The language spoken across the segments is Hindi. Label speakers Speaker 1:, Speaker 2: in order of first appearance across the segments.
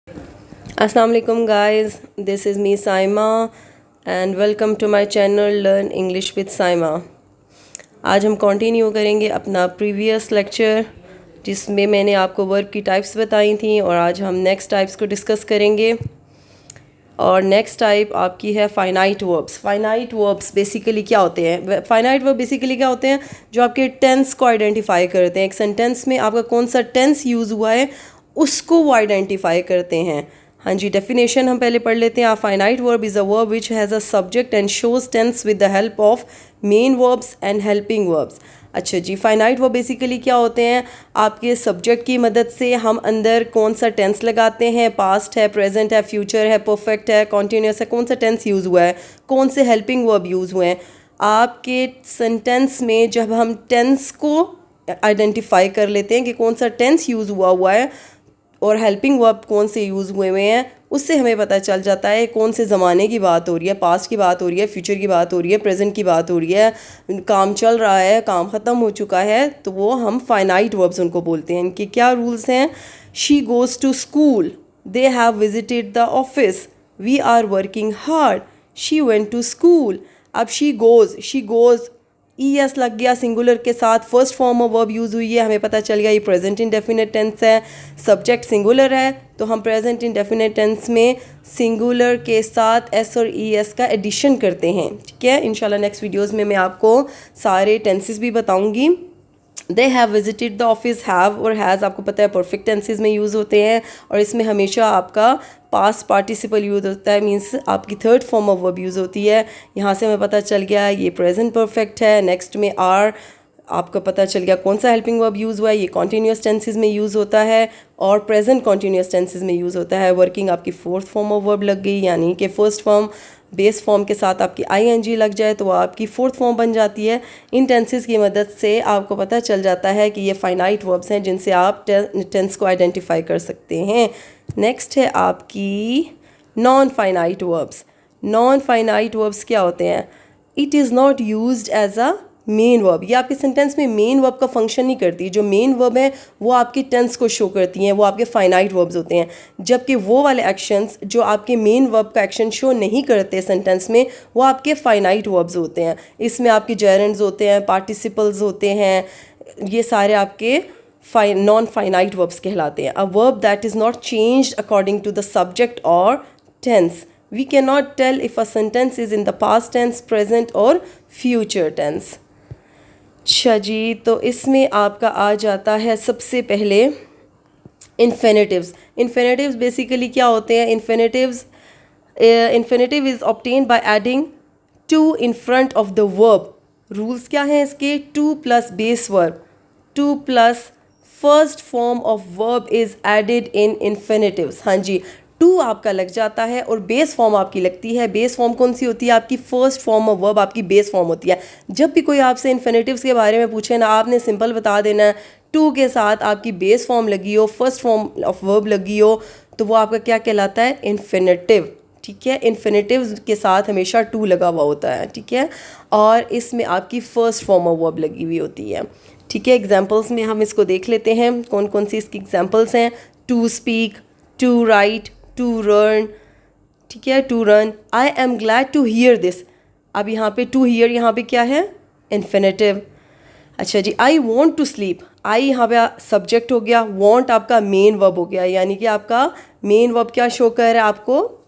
Speaker 1: Assalamu alaikum guys, this is me Saima and welcome to my channel Learn English with Saima। आज हम कंटिन्यू करेंगे अपना प्रीवियस लेक्चर जिसमें मैंने आपको वर्ब की टाइप्स बताई थी और आज हम नेक्स्ट टाइप्स को डिस्कस करेंगे। और नेक्स्ट टाइप आपकी है finite verbs. Finite verbs basically क्या होते हैं? फाइनाइट वर्ब बेसिकली क्या होते हैं? जो आपके टेंस को आइडेंटिफाई करते हैं। एक सेंटेंस में आपका कौन सा टेंस यूज़ हुआ है उसको वो आइडेंटिफाई करते हैं। हाँ जी, डेफिनेशन हम पहले पढ़ लेते हैं। A finite verb is a verb which has a subject and shows tense with the help of main verbs and helping verbs. अच्छा जी, फाइनाइट वर्ब बेसिकली क्या होते हैं? आपके सब्जेक्ट की मदद से हम अंदर कौन सा टेंस लगाते हैं, पास्ट है, प्रेजेंट है, फ्यूचर है, परफेक्ट है, कॉन्टीन्यूस है, कौन सा टेंस यूज़ हुआ है, कौन से हेल्पिंग वर्ब यूज़ हुए हैं। आपके सेंटेंस में जब हम टेंस को आइडेंटिफाई कर लेते हैं कि कौन सा टेंस यूज़ हुआ है और हेल्पिंग वर्ब कौन से यूज़ हुए हैं, उससे हमें पता चल जाता है कौन से ज़माने की बात हो रही है, पास्ट की बात हो रही है, फ्यूचर की बात हो रही है, प्रेजेंट की बात हो रही है, काम चल रहा है, काम ख़त्म हो चुका है। तो वो हम फाइनाइट वर्ब्स उनको बोलते हैं। इनके क्या रूल्स हैं? She goes to school, they have visited the office, we are working hard, she went to school. अब शी गोज़ ई एस लग गया सिंगुलर के साथ, first form of verb use हुई है, हमें पता चल गया ये प्रेजेंट इंडेफिनिट टेंस है। सब्जेक्ट सिंगुलर है तो हम प्रेजेंट इंडेफिनिट टेंस में सिंगुलर के साथ एस और ई एस का एडिशन करते हैं। ठीक है, इंशाल्लाह नेक्स्ट वीडियोस में मैं आपको सारे टेंसेस भी बताऊंगी। दे have visited the office, have और हैज़ आपको पता है परफेक्ट टेंसेज में यूज़ होते हैं और इसमें हमेशा आपका पास्ट पार्टिसिपल यूज़ होता है, मीन्स आपकी third form of verb use होती है। यहाँ से हमें पता चल गया ये प्रेजेंट परफेक्ट है। नेक्स्ट में आर, आपको पता चल गया कौन सा हेल्पिंग वर्ब यूज़ हुआ है, ये कॉन्टीन्यूस टेंसेज में यूज़ होता है और प्रेजेंट कॉन्टीन्यूस टेंसेज में यूज़ होता है। वर्किंग आपकी फोर्थ फॉर्म ऑफ वर्ब लग गई, यानी कि फर्स्ट फॉर्म बेस फॉर्म के साथ आपकी आईएनजी लग जाए तो वो आपकी फोर्थ फॉर्म बन जाती है। इन टेंसेस की मदद से आपको पता चल जाता है कि ये फाइनाइट वर्ब्स हैं जिनसे आप टेंस को आइडेंटिफाई कर सकते हैं। नेक्स्ट है आपकी non finite verbs. Non finite verbs क्या होते हैं? It is not used as a main verb. ये आपके सेंटेंस में मेन वर्ब का फंक्शन नहीं करती। जो मेन वर्ब है वो आपके टेंस को शो करती हैं, वो आपके फाइनाइट वर्ब्स होते हैं। जबकि वो वाले एक्शंस जो आपके मेन वर्ब का एक्शन शो नहीं करते सेंटेंस में, वो आपके फाइनाइट वर्ब्स होते हैं। इसमें आपके जेरेंड्स होते हैं, पार्टिसिपल्स होते हैं, ये सारे आपके नॉन फाइनाइट वर्ब्स कहलाते हैं। A verb that is not changed according to the subject और tense. We cannot tell if a sentence is in the past tense, present or future tense। अच्छा जी, तो इसमें आपका आ जाता है सबसे पहले इन्फिनेटिव्स। इन्फिनेटिव्स बेसिकली क्या होते हैं? Infinitive is obtained by adding to in front of the verb. Rules क्या हैं इसके? To plus base verb, to plus first form of verb is added in infinitives. हाँ जी, टू आपका लग जाता है और बेस फॉर्म आपकी लगती है। बेस फॉर्म कौन सी होती है? आपकी फर्स्ट फॉर्म ऑफ वर्ब आपकी बेस फॉर्म होती है। जब भी कोई आपसे इन्फिनेटिव्स के बारे में पूछे ना, आपने सिंपल बता देना है टू के साथ आपकी बेस फॉर्म लगी हो, फर्स्ट फॉर्म ऑफ वर्ब लगी हो, तो वो आपका क्या कहलाता है? इन्फिनेटिव। ठीक है, इन्फिनेटिव के साथ हमेशा टू लगा हुआ होता है। ठीक है, और इसमें आपकी फर्स्ट फॉर्म ऑफ वर्ब लगी हुई होती है। ठीक है, एग्जाम्पल्स में हम इसको देख लेते हैं कौन कौन सी इसकी एग्जाम्पल्स हैं। To speak, to write, to run. ठीक है, to run. I am glad to hear this. अब यहाँ पे टू हियर यहाँ पे क्या है? इन्फिनेटिव। अच्छा जी, आई वॉन्ट टू स्लीप। आई यहाँ पे सब्जेक्ट हो गया, वॉन्ट आपका मेन वर्ब हो गया, यानी कि आपका मेन वर्ब क्या शो कर रहा है आपको?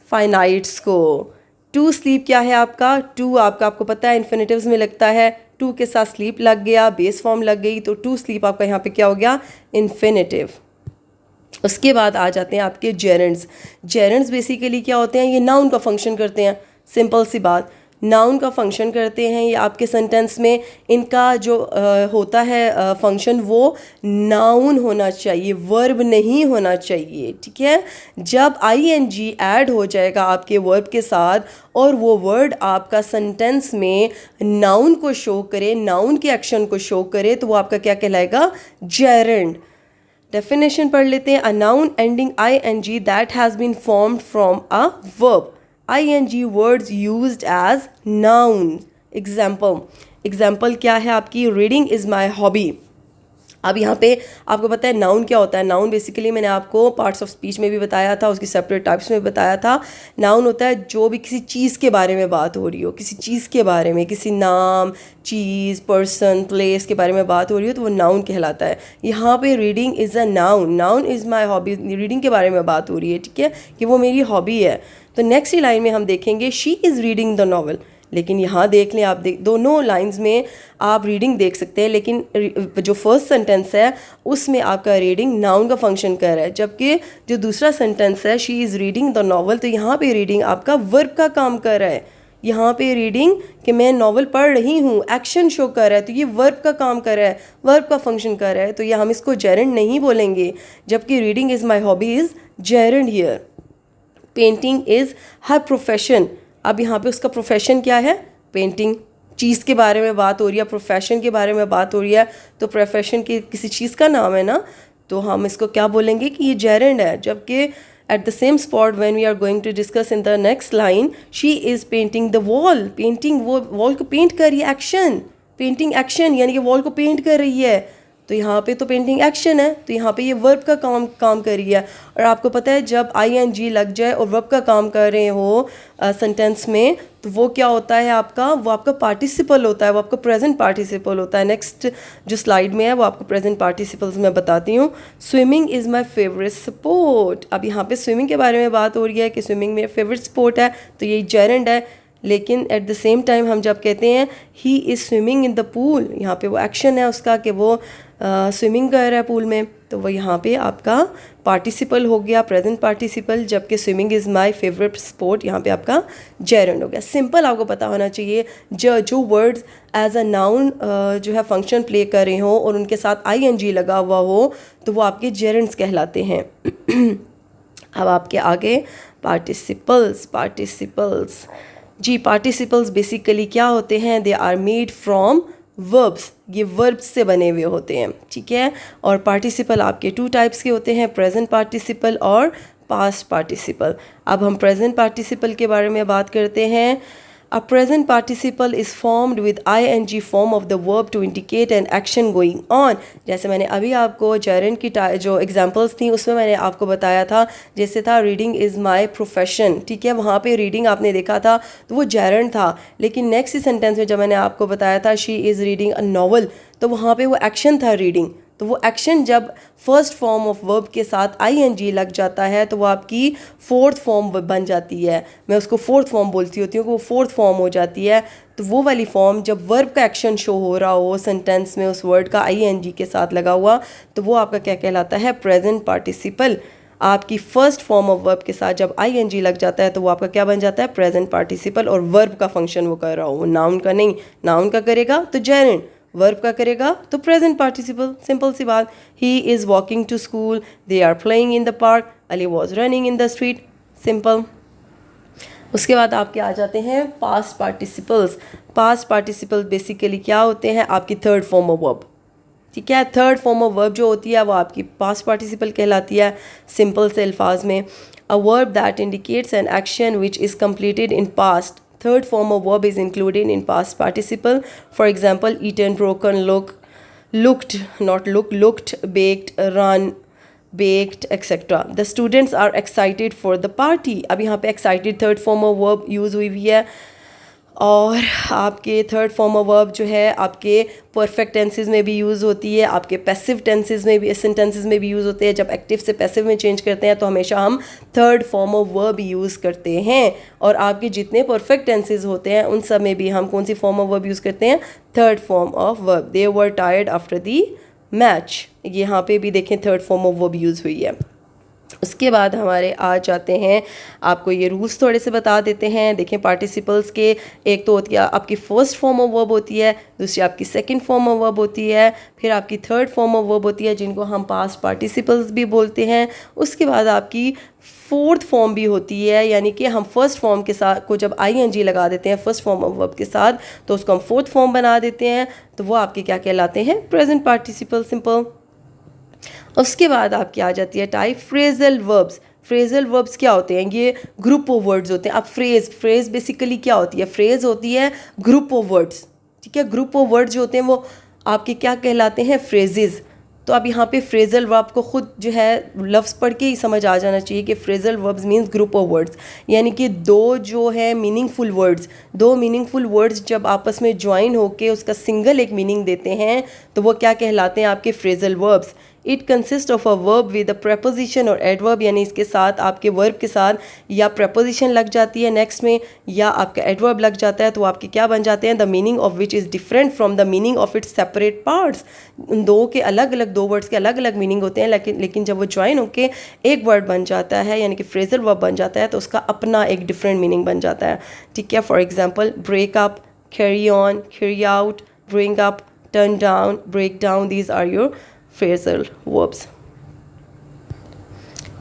Speaker 1: फाइनाइट्स को। टू स्लीप क्या है आपका? टू आपका आपको पता है इन्फिनेटिव्स में लगता है, टू के साथ स्लीप लग गया, बेस फॉर्म लग गई, तो टू स्लीप आपका यहाँ पे क्या हो गया? इन्फिनेटिव। उसके बाद आ जाते हैं आपके जेरेंड्स। जेरेंड्स बेसिकली क्या होते हैं? ये नाउन का फंक्शन करते हैं। सिंपल सी बात, नाउन का फंक्शन करते हैं ये आपके सेंटेंस में। इनका जो होता है फंक्शन, वो नाउन होना चाहिए, वर्ब नहीं होना चाहिए। ठीक है, जब आईएनजी ऐड हो जाएगा आपके वर्ब के साथ और वो वर्ड आपका सेंटेंस में नाउन को शो करे, नाउन के एक्शन को शो करे, तो वो आपका क्या कहलाएगा? जेरेंड। डेफिनेशन पढ़ लेते हैं। A noun ending I N G that has been formed from a verb. I N G words used as noun. Example क्या है आपकी? Reading is my hobby. अब यहाँ पे आपको पता है नाउन क्या होता है। नाउन बेसिकली मैंने आपको पार्ट्स ऑफ स्पीच में भी बताया था, उसकी सेपरेट टाइप्स में भी बताया था। नाउन होता है जो भी किसी चीज़ के बारे में बात हो रही हो, किसी चीज़ के बारे में, किसी नाम, चीज़, पर्सन, प्लेस के बारे में बात हो रही हो तो वो नाउन कहलाता है। यहाँ पे reading is a noun, noun is my hobby, reading के बारे में बात हो रही है, ठीक है, कि वो मेरी हॉबी है। तो नेक्स्ट लाइन में हम देखेंगे she is reading the novel. लेकिन यहाँ देख लें, आप दोनों लाइंस में आप रीडिंग देख सकते हैं, लेकिन जो फर्स्ट सेंटेंस है उसमें आपका रीडिंग नाउन का फंक्शन कर रहा है, जबकि जो दूसरा सेंटेंस है she is reading the novel, तो यहाँ पे रीडिंग आपका वर्ब का काम कर रहा है। यहाँ पे रीडिंग कि मैं नॉवल पढ़ रही हूँ, एक्शन शो कर रहा है, तो ये वर्ब का काम कर रहा है, वर्ब का फंक्शन कर रहा है, तो ये हम इसको जेरेंड नहीं बोलेंगे, जबकि reading is my hobby is gerund here. Painting is her profession. अब यहाँ पे उसका प्रोफेशन क्या है, पेंटिंग। चीज़ के बारे में बात हो रही है, प्रोफेशन के बारे में बात हो रही है, तो प्रोफेशन की किसी चीज़ का नाम है ना, तो हम इसको क्या बोलेंगे कि ये जेरेंड है। जबकि at the same spot when we are going to discuss in the next line, she is painting the wall, painting, वो वॉल को पेंट कर रही है, एक्शन, पेंटिंग एक्शन, यानी कि वॉल को पेंट कर रही है, तो यहाँ पे तो पेंटिंग एक्शन है, तो यहाँ पे ये वर्ब का काम कर रही है। और आपको पता है जब ING लग जाए और वर्ब का काम कर रहे हो सेंटेंस में, तो वो क्या होता है आपका, वो आपका पार्टिसिपल होता है, वो आपका प्रेजेंट पार्टिसिपल होता है। नेक्स्ट जो स्लाइड में है वो आपको प्रेजेंट पार्टिसिपल्स मैं बताती हूँ। Swimming is my favourite sport. अब यहाँ पे स्विमिंग के बारे में बात हो रही है कि स्विमिंग मेरा फेवरेट स्पोर्ट है, तो ये जेरेंड है। लेकिन एट द सेम टाइम हम जब कहते हैं he is swimming in the pool, यहाँ पे वो एक्शन है उसका कि वो स्विमिंग कर रहा है पूल में, तो वो यहाँ पे आपका पार्टिसिपल हो गया, प्रेजेंट पार्टिसिपल, जबकि swimming is my favourite sport यहाँ पे आपका जेरेंड हो गया। सिंपल आपको पता होना चाहिए, जो वर्ड्स एज अ नाउन जो है फंक्शन प्ले कर रहे हो और उनके साथ ING लगा हुआ हो, तो वो आपके जेरेंड्स कहलाते हैं। अब आपके आगे पार्टिसिपल्स जी, पार्टिसिपल्स बेसिकली क्या होते हैं, they are made from verbs, ये वर्ब्स से बने हुए होते हैं, ठीक है। और पार्टिसिपल आपके 2 टाइप्स के होते हैं, प्रेजेंट पार्टिसिपल और पास्ट पार्टिसिपल। अब हम प्रेजेंट पार्टिसिपल के बारे में बात करते हैं। A present participle is formed with ING form of the verb to indicate an action going on। जैसे मैंने अभी आपको जेरेंड की जो एग्जांपल्स थी उसमें मैंने आपको बताया था, जैसे था रीडिंग इज़ माय प्रोफेशन, ठीक है, वहाँ पे रीडिंग आपने देखा था तो वो जेरेंड था। लेकिन नेक्स्ट सेंटेंस में जब मैंने आपको बताया था she is reading a novel, तो वहाँ पे वो एक्शन था रीडिंग, तो वो एक्शन जब फर्स्ट फॉर्म ऑफ वर्ब के साथ ING लग जाता है तो वो आपकी फोर्थ फॉर्म बन जाती है। मैं उसको फोर्थ फॉर्म बोलती होती हूँ कि वो फोर्थ फॉर्म हो जाती है। तो वो वाली फॉर्म जब वर्ब का एक्शन शो हो रहा हो सेंटेंस में उस वर्ड का ING के साथ लगा हुआ, तो वो आपका क्या कहलाता है, प्रेजेंट पार्टिसिपल। आपकी फर्स्ट फॉर्म ऑफ वर्ब के साथ जब ING लग जाता है तो वो आपका क्या बन जाता है, प्रेजेंट पार्टिसिपल, और वर्ब का फंक्शन वो कर रहा हो, नाउन का नहीं। नाउन का करेगा तो जेरेंड, वर्ब का करेगा तो प्रेजेंट पार्टिसिपल, सिंपल सी बात। He is walking to school, they are playing in the park, Ali was running in the street, simple. उसके बाद आपके आ जाते हैं past participles. Past participle basically क्या होते हैं, आपकी थर्ड फॉर्म ऑफ वर्ब, ठीक है। थर्ड फॉर्म ऑफ वर्ब जो होती है वो आपकी पास्ट पार्टिसिपल कहलाती है। सिंपल से अल्फाज में, अ verb that indicates an action which is completed in past, third form of verb is included in past participle. For example, eaten, broken, looked, not looked, baked, run, baked, etc. The students are excited for the party। अब यहाँ पे excited third form of verb use हुई हुई है। और आपके थर्ड फॉर्म ऑफ वर्ब जो है आपके परफेक्ट टेंसेस में भी यूज़ होती है, आपके पैसिव टेंसेस में भी, सेंटेंसेस में भी यूज़ होते हैं। जब एक्टिव से पैसिव में चेंज करते हैं तो हमेशा हम third form of verb use करते हैं। और आपके जितने परफेक्ट टेंसेस होते हैं उन सब में भी हम कौन सी फॉर्म ऑफ वर्ब यूज़ करते हैं, third form of verb. They were tired after the match, यहाँ पे भी देखें third form of verb use हुई है। उसके बाद हमारे आ जाते हैं, आपको ये रूल्स थोड़े से बता देते हैं। देखें पार्टिसिपल्स के, एक तो होती है आपकी फ़र्स्ट फॉर्म ऑफ वर्ब होती है, दूसरी आपकी सेकंड फॉर्म ऑफ वर्ब होती है, फिर आपकी थर्ड फॉर्म ऑफ वर्ब होती है जिनको हम पास्ट पार्टिसिपल्स भी बोलते हैं। उसके बाद आपकी फोर्थ फॉर्म भी होती है, यानी कि हम फर्स्ट फॉर्म के साथ को जब ING लगा देते हैं फर्स्ट फॉर्म ऑफ वर्ब के साथ तो उसको हम फोर्थ फॉर्म बना देते हैं, तो वो आपके क्या कहलाते हैं, प्रेजेंट पार्टिसिपल, सिंपल। उसके बाद आपकी आ जाती है type phrasal verbs. Phrasal verbs क्या होते हैं, ये ग्रुप ऑफ वर्ड्स होते हैं। अब फ्रेज बेसिकली क्या होती है, फ्रेज होती है ग्रुप ऑफ वर्ड्स, ठीक है। ग्रुप ऑफ वर्ड्स जो होते हैं वो आपके क्या कहलाते हैं, फ्रेजेस। तो अब यहाँ पे फ्रेजल वर्ब को ख़ुद जो है लफ्ज़ पढ़ के ही समझ आ जाना चाहिए कि phrasal verbs means group of words, यानी कि दो जो है मीनिंगफुल वर्ड्स, दो मीनिंगफुल वर्ड्स जब आपस में ज्वाइन होके उसका सिंगल एक मीनिंग देते हैं तो वो क्या कहलाते हैं, आपके phrasal verbs. It consist of a verb with a preposition और एडवर्ब, यानी इसके साथ आपके वर्ब के साथ या प्रपोजिशन लग जाती है नेक्स्ट में या आपका एडवर्ब लग जाता है, तो आपके क्या बन जाते हैं, the meaning of which is different from the meaning of its separate parts. उन दो के अलग अलग, दो वर्ड्स के अलग अलग मीनिंग होते हैं, लेकिन जब वो ज्वाइन होके एक वर्ड बन जाता है यानी कि फ्रेजल वर्ब बन जाता है तो उसका अपना एक डिफरेंट मीनिंग बन जाता है। ठीक है, for example break up, carry on, carry out, bring up, turn down, break down, these are your phrasal verbs.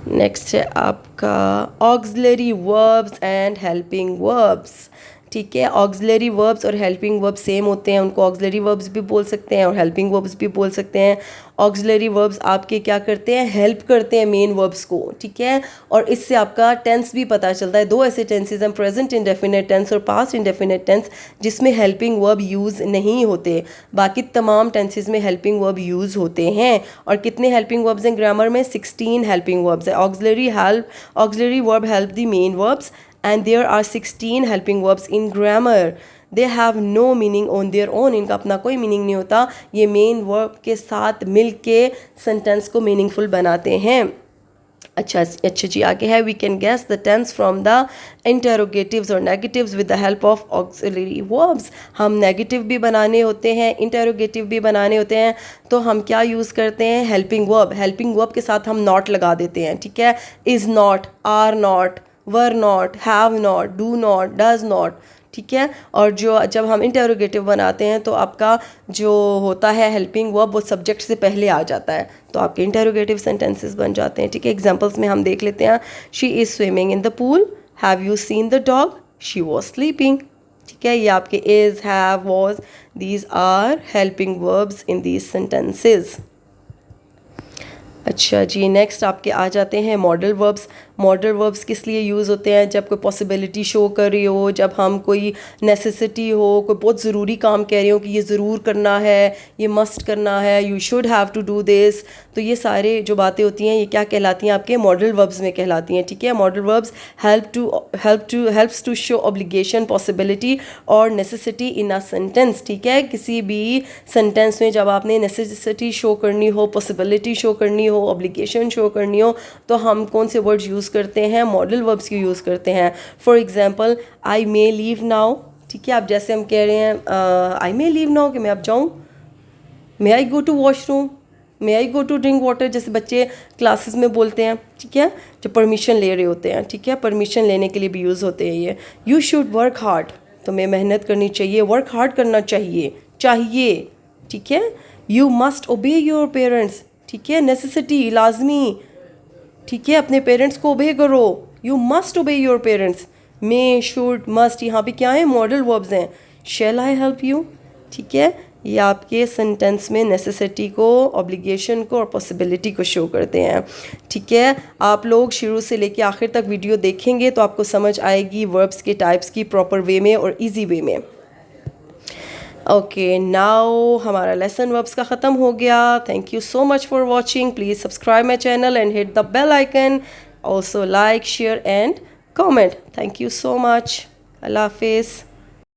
Speaker 1: Next है आपका auxiliary verbs and helping verbs. ठीक है, ऑक्सिलरी वर्ब्स और हेल्पिंग वर्ब्स सेम होते हैं, उनको ऑक्सिलरी वर्ब्स भी बोल सकते हैं और हेल्पिंग वर्ब्स भी बोल सकते हैं। ऑक्सिलरी वर्ब्स आपके क्या करते हैं, हेल्प करते हैं मेन वर्ब्स को। ठीक है, और इससे आपका टेंस भी पता चलता है। दो ऐसे टेंसेज हैं, प्रेजेंट इंडेफिनिट टेंस और पास्ट इंडेफिनिट टेंस, जिसमें हेल्पिंग वर्ब यूज़ नहीं होते। बाकी तमाम टेंसेज में हेल्पिंग वर्ब यूज़ होते हैं। और कितने हेल्पिंग वर्ब्स हैं ग्रामर में, 16 हेल्पिंग वर्ब्स है। Auxiliary verb help the main verbs and there are 16 helping verbs in grammar. They have no meaning on their own. इनका अपना कोई मीनिंग नहीं होता, ये मेन वर्ब के साथ मिल के सेंटेंस को मीनिंगफुल बनाते हैं। अच्छा जी, आगे है we can guess the tense from the interrogatives और negatives with the help of auxiliary verbs. हम नेगेटिव भी बनाने होते हैं, इंटेरोगेटिव भी बनाने होते हैं, तो हम क्या यूज़ करते हैं, हेल्पिंग वर्ब। हेल्पिंग वर्ब के साथ हम नॉट लगा देते हैं। ठीक है, is not, are not, were not, have not, do not, does not. ठीक है, और जब हम इंटेरोगेटिव बनाते हैं तो आपका जो होता है हेल्पिंग वर्ब वो सब्जेक्ट से पहले आ जाता है, तो आपके इंटेरोगेटिव सेंटेंसेस बन जाते हैं। ठीक है, एग्जांपल्स में हम देख लेते हैं। She is swimming in the pool, have you seen the dog, she was sleeping. ठीक है, ये आपके is, have, was, these are helping verbs in these sentences. अच्छा जी, नेक्स्ट आपके आ जाते हैं मॉडल वर्ब्स। मॉडल वर्ब्स किस लिए यूज़ होते हैं, जब कोई पॉसिबिलिटी शो कर रही हो, जब हम कोई नेसेसिटी हो, कोई बहुत ज़रूरी काम कह रहे हो कि ये ज़रूर करना है, ये मस्ट करना है, you should have to do this, तो ये सारे जो बातें होती हैं ये क्या कहलाती हैं, आपके मॉडल वर्ब्स में कहलाती हैं। ठीक है, modal verbs helps to show obligation, possibility और नेसेसिटी इन अ सेंटेंस। ठीक है, किसी भी सेंटेंस में जब आपने नेसेसिटी शो करनी हो, पॉसिबिलिटी शो करनी हो, ऑब्लिगेशन शो करनी हो, तो हम कौन से वर्ड्स यूज़ करते हैं, मॉडल वर्ब्स की यूज़ करते हैं। For example I may leave now. ठीक है, आप जैसे हम कह रहे हैं आई मे लीव नाउ कि मैं अब जाऊँ, may I go to washroom, may I go to drink water, जैसे बच्चे क्लासेस में बोलते हैं। ठीक है, जो परमिशन ले रहे होते हैं। ठीक है, परमिशन लेने के लिए भी यूज़ होते हैं ये। यू शुड वर्क हार्ड, तो मैं मेहनत करनी चाहिए, वर्क हार्ड करना चाहिए। ठीक है, यू मस्ट ओबे योर पेरेंट्स। ठीक है, नेसेसिटी, लाजमी। ठीक है, अपने पेरेंट्स को ओबे करो, यू मस्ट ओबे your parents. May, should, must, यहाँ पे क्या है, मॉडल वर्ब्स हैं। शैल आई हेल्प यू। ठीक है, ये आपके सेंटेंस में नेसेसिटी को, ऑब्लिगेशन को और पॉसिबिलिटी को शो करते हैं। ठीक है, आप लोग शुरू से लेके आखिर तक वीडियो देखेंगे तो आपको समझ आएगी वर्ब्स के टाइप्स की प्रॉपर वे में और ईजी वे में। ओके, नाउ हमारा लेसन वर्ब्स का ख़त्म हो गया। Thank you so much for watching. Please subscribe my channel and hit the bell icon. Also like, share and comment. Thank you so much. अल्लाह हाफिज़।